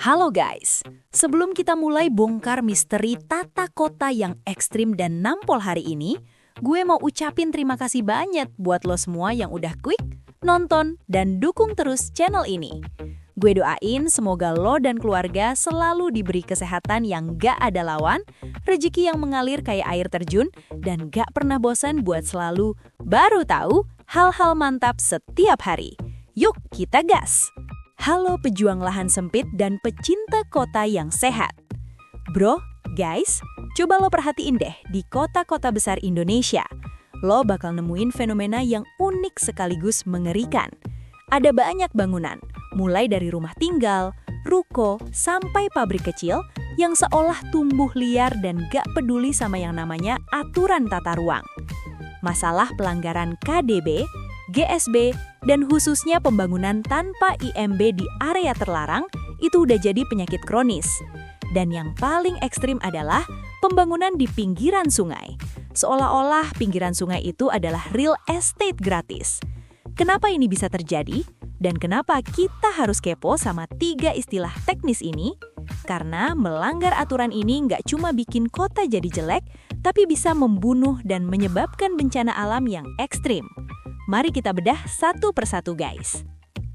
Halo guys, sebelum kita mulai bongkar misteri tata kota yang ekstrim dan nampol hari ini, gue mau ucapin terima kasih banyak buat lo semua yang udah klik, nonton, dan dukung terus channel ini. Gue doain semoga lo dan keluarga selalu diberi kesehatan yang gak ada lawan, rezeki yang mengalir kayak air terjun, dan gak pernah bosan buat selalu baru tahu hal-hal mantap setiap hari. Yuk kita gas! Halo pejuang lahan sempit dan pecinta kota yang sehat. Bro, guys, coba lo perhatiin deh di kota-kota besar Indonesia. Lo bakal nemuin fenomena yang unik sekaligus mengerikan. Ada banyak bangunan, mulai dari rumah tinggal, ruko, sampai pabrik kecil yang seolah tumbuh liar dan gak peduli sama yang namanya aturan tata ruang. Masalah pelanggaran KDB, GSB, dan khususnya pembangunan tanpa IMB di area terlarang itu udah jadi penyakit kronis. Dan yang paling ekstrim adalah pembangunan di pinggiran sungai. Seolah-olah pinggiran sungai itu adalah real estate gratis. Kenapa ini bisa terjadi? Dan kenapa kita harus kepo sama 3 istilah teknis ini? Karena melanggar aturan ini nggak cuma bikin kota jadi jelek, tapi bisa membunuh dan menyebabkan bencana alam yang ekstrim. Mari kita bedah satu persatu guys.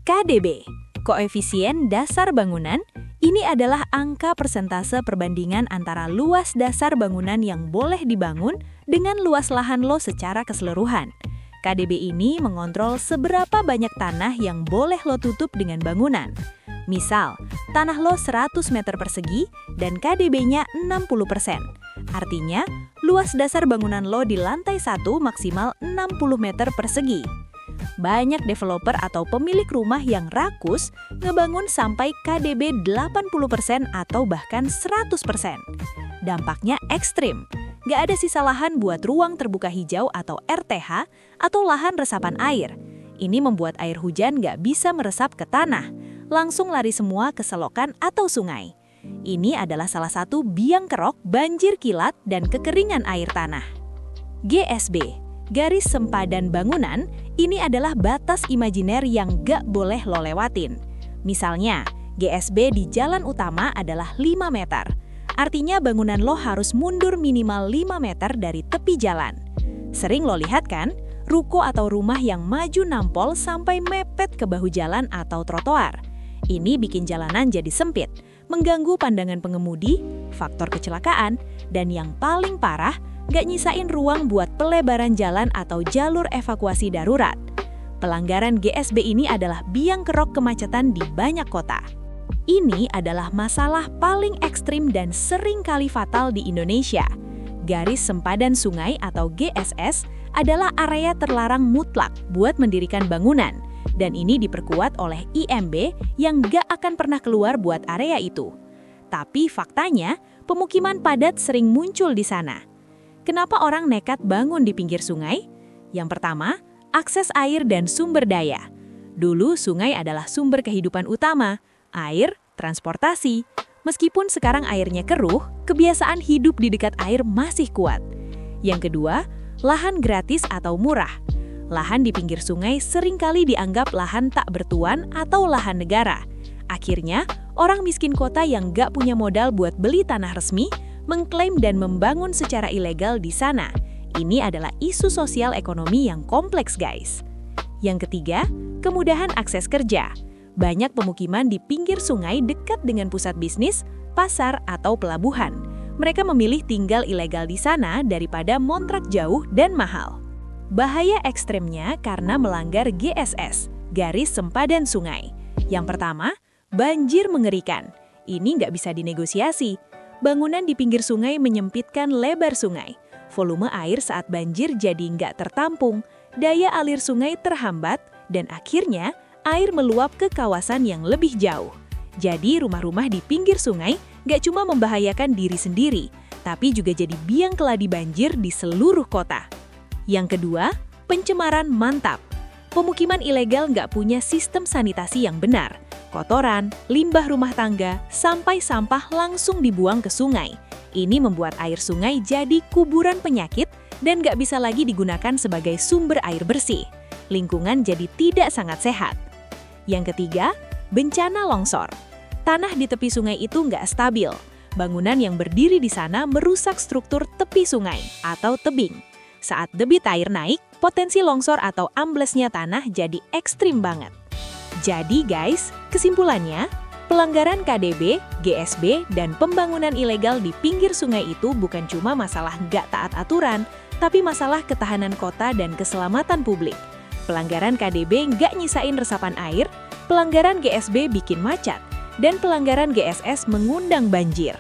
KDB, koefisien dasar bangunan, ini adalah angka persentase perbandingan antara luas dasar bangunan yang boleh dibangun dengan luas lahan lo secara keseluruhan. KDB ini mengontrol seberapa banyak tanah yang boleh lo tutup dengan bangunan. Misal, tanah lo 100 meter persegi dan KDB-nya 60%. Artinya, luas dasar bangunan lo di lantai 1 maksimal 60 meter persegi. Banyak developer atau pemilik rumah yang rakus ngebangun sampai KDB 80% atau bahkan 100%. Dampaknya ekstrim. Gak ada sisa lahan buat ruang terbuka hijau atau RTH atau lahan resapan air. Ini membuat air hujan gak bisa meresap ke tanah, langsung lari semua ke selokan atau sungai. Ini adalah salah satu biang kerok banjir kilat dan kekeringan air tanah. GSB, garis sempadan bangunan, ini adalah batas imajiner yang gak boleh lo lewatin. Misalnya, GSB di jalan utama adalah 5 meter. Artinya bangunan lo harus mundur minimal 5 meter dari tepi jalan. Sering lo lihat kan, ruko atau rumah yang maju nampol sampai mepet ke bahu jalan atau trotoar. Ini bikin jalanan jadi sempit, mengganggu pandangan pengemudi, faktor kecelakaan, dan yang paling parah, gak nyisain ruang buat pelebaran jalan atau jalur evakuasi darurat. Pelanggaran GSB ini adalah biang kerok kemacetan di banyak kota. Ini adalah masalah paling ekstrim dan sering kali fatal di Indonesia. Garis sempadan sungai atau GSS adalah area terlarang mutlak buat mendirikan bangunan. Dan ini diperkuat oleh IMB yang gak akan pernah keluar buat area itu. Tapi faktanya, pemukiman padat sering muncul di sana. Kenapa orang nekat bangun di pinggir sungai? Yang pertama, akses air dan sumber daya. Dulu sungai adalah sumber kehidupan utama, air, transportasi. Meskipun sekarang airnya keruh, kebiasaan hidup di dekat air masih kuat. Yang kedua, lahan gratis atau murah. Lahan di pinggir sungai seringkali dianggap lahan tak bertuan atau lahan negara. Akhirnya, orang miskin kota yang gak punya modal buat beli tanah resmi, mengklaim dan membangun secara ilegal di sana. Ini adalah isu sosial ekonomi yang kompleks guys. Yang ketiga, kemudahan akses kerja. Banyak pemukiman di pinggir sungai dekat dengan pusat bisnis, pasar, atau pelabuhan. Mereka memilih tinggal ilegal di sana daripada ngontrak jauh dan mahal. Bahaya ekstremnya karena melanggar GSS, garis sempadan sungai. Yang pertama, banjir mengerikan. Ini nggak bisa dinegosiasi. Bangunan di pinggir sungai menyempitkan lebar sungai. Volume air saat banjir jadi nggak tertampung, daya alir sungai terhambat, dan akhirnya air meluap ke kawasan yang lebih jauh. Jadi rumah-rumah di pinggir sungai nggak cuma membahayakan diri sendiri, tapi juga jadi biang keladi banjir di seluruh kota. Yang kedua, pencemaran mantap. Pemukiman ilegal nggak punya sistem sanitasi yang benar. Kotoran, limbah rumah tangga, sampai sampah langsung dibuang ke sungai. Ini membuat air sungai jadi kuburan penyakit dan nggak bisa lagi digunakan sebagai sumber air bersih. Lingkungan jadi tidak sangat sehat. Yang ketiga, bencana longsor. Tanah di tepi sungai itu nggak stabil. Bangunan yang berdiri di sana merusak struktur tepi sungai atau tebing. Saat debit air naik, potensi longsor atau amblesnya tanah jadi ekstrim banget. Jadi guys, kesimpulannya, pelanggaran KDB, GSB, dan pembangunan ilegal di pinggir sungai itu bukan cuma masalah nggak taat aturan, tapi masalah ketahanan kota dan keselamatan publik. Pelanggaran KDB nggak nyisain resapan air, pelanggaran GSB bikin macet, dan pelanggaran GSS mengundang banjir.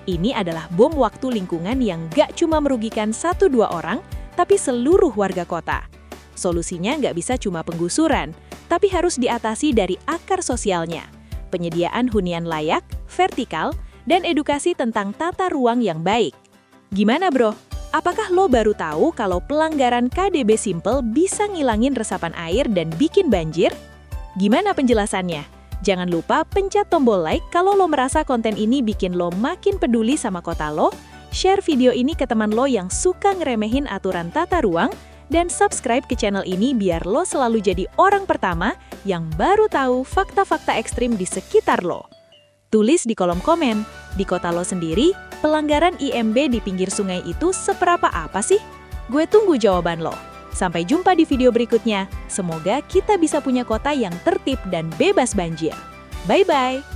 Ini adalah bom waktu lingkungan yang nggak cuma merugikan 1-2 orang, tapi seluruh warga kota. Solusinya nggak bisa cuma penggusuran, tapi harus diatasi dari akar sosialnya. Penyediaan hunian layak, vertikal, dan edukasi tentang tata ruang yang baik. Gimana bro? Apakah lo baru tahu kalau pelanggaran KDB simple bisa ngilangin resapan air dan bikin banjir? Gimana penjelasannya? Jangan lupa pencet tombol like kalau lo merasa konten ini bikin lo makin peduli sama kota lo, share video ini ke teman lo yang suka ngeremehin aturan tata ruang, dan subscribe ke channel ini biar lo selalu jadi orang pertama yang baru tahu fakta-fakta ekstrim di sekitar lo. Tulis di kolom komen, di kota lo sendiri, pelanggaran IMB di pinggir sungai itu seberapa apa sih? Gue tunggu jawaban lo. Sampai jumpa di video berikutnya. Semoga kita bisa punya kota yang tertib dan bebas banjir. Bye-bye!